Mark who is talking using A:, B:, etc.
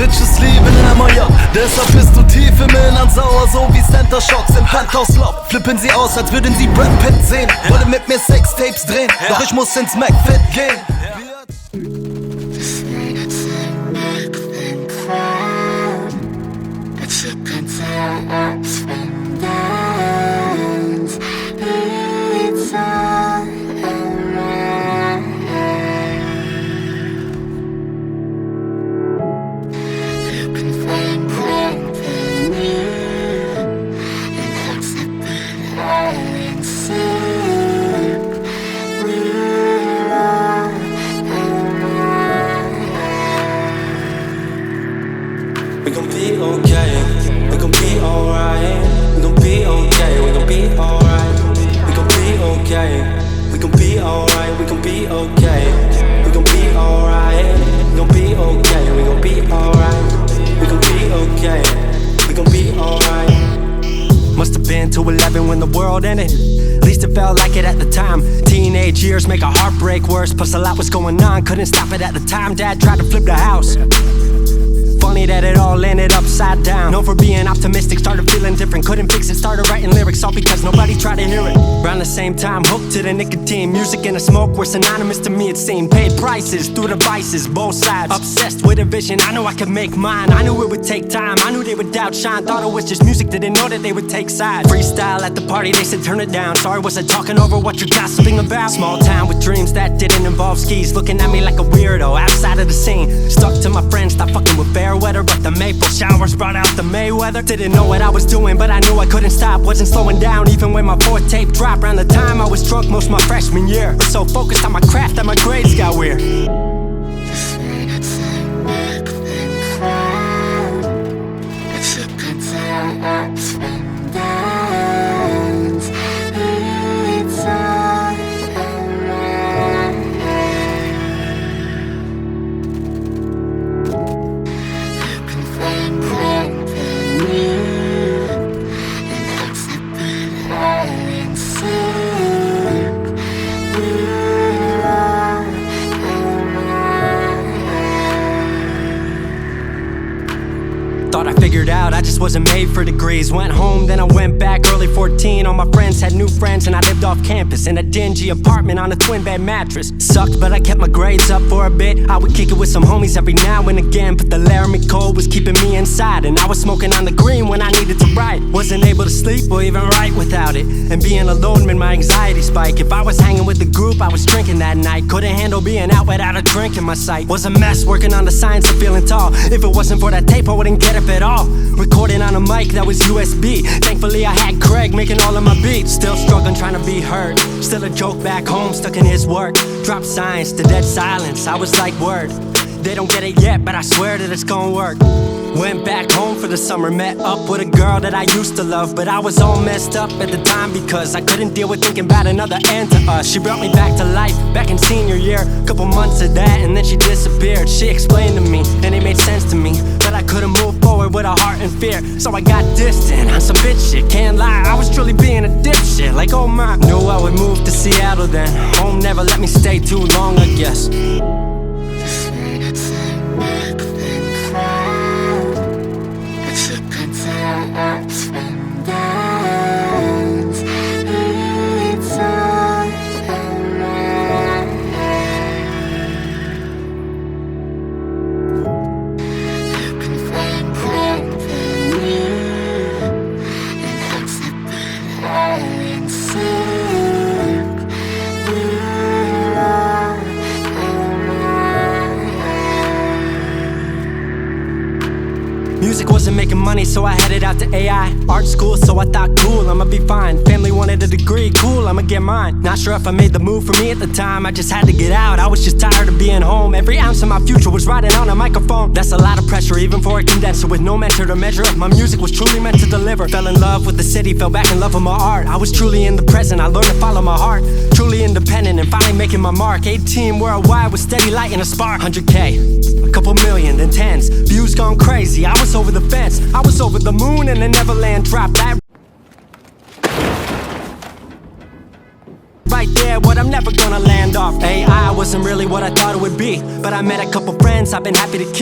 A: Bitches lieben Hammer, ja. Deshalb bist du tief im Innern sauer, so wie Center Shocks im Penthouse-Loft. Flippen sie aus, als würden sie Brad Pitt sehen. Wollen mit mir Sextapes drehen, doch ich muss ins McFit gehen.
B: We gon' be okay, we gon' be alright. We gon' be okay, we gon' be alright. We gon' be okay, we gon' be alright. We gon' be okay, we gon' be alright. We gon' be okay, we gon' be alright. We gon' be okay, we gon' be alright. Must have been 2:11 when the world ended. At least it felt like it at the time. Teenage years make a heartbreak worse. Plus a lot was going on, couldn't stop it at the time. Dad tried to flip the house. Funny that it all ended upside down. Known for being optimistic, started feeling different. Couldn't fix it, started writing lyrics, all because nobody tried to hear it. Around the same time, hooked to the nicotine. Music and the smoke were synonymous to me, it seemed. Paid prices through the vices, both sides. Obsessed with a vision, I knew I could make mine. I knew it would take time, I knew they would outshine. Thought it was just music, didn't know that they would take sides. Freestyle at the party, they said turn it down. Sorry, was I talking over what you're gossiping about? Small town with dreams that didn't involve skis. Looking at me like a weirdo, outside of the scene. Stuck to my friends, stopped fucking with fair weather. But the maple showers brought out the Mayweather. Didn't know what I was doing, but I knew I couldn't stop. Wasn't slowing down, even when my fourth tape dropped. Around the time I was drunk most my freshman year. Was so focused on my craft that my grades got weird. Thought I figured out, I just wasn't made for degrees. Went home, then I went back, early 14. All my friends had new friends and I lived off campus in a dingy apartment on a twin bed mattress. Sucked, but I kept my grades up for a bit. I would kick it with some homies every now and again, but the Laramie cold was keeping me inside. And I was smoking on the green when I needed to write. Wasn't able to sleep or even write without it. And being alone made my anxiety spike. If I was hanging with the group, I was drinking that night. Couldn't handle being out without a drink in my sight. Was a mess working on the science of feeling tall. If it wasn't for that tape, I wouldn't get up at all. Recording on a mic that was USB. Thankfully I had Craig making all of my beats. Still struggling trying to be heard. Still a joke back home, stuck in his work. Dropped science to dead silence, I was like word. They don't get it yet, but I swear that it's gonna work. Went back home for the summer, met up with a girl that I used to love. But I was all messed up at the time because I couldn't deal with thinking about another end to us. She brought me back to life, back in senior year. Couple months of that and then she disappeared. She explained to me and it made sense to me, but I couldn't move forward with a heart in fear. So I got distant on some bitch shit, can't lie, I was truly being a dipshit. Like oh my, knew I would move to Seattle then. Home never let me stay too long, I guess. Music wasn't making money, so I headed out to AI art school, so I thought cool, I'ma be fine. Family wanted a degree, cool, I'ma get mine. Not sure if I made the move for me at the time, I just had to get out. I was just tired of being home. Every ounce of my future was riding on a microphone. That's a lot of pressure, even for a condenser with no mentor to measure up. My music was truly meant to deliver. Fell in love with the city, fell back in love with my art. I was truly in the present, I learned to follow my heart. Truly independent and finally making my mark. 18 worldwide with steady light and a spark. 100K, a couple million, then tens. Views gone crazy, I was over the fence. I was over the moon and the Neverland dropped that right there, what I'm never gonna land off. AI wasn't really what I thought it would be, but I met a couple friends I've been happy to keep.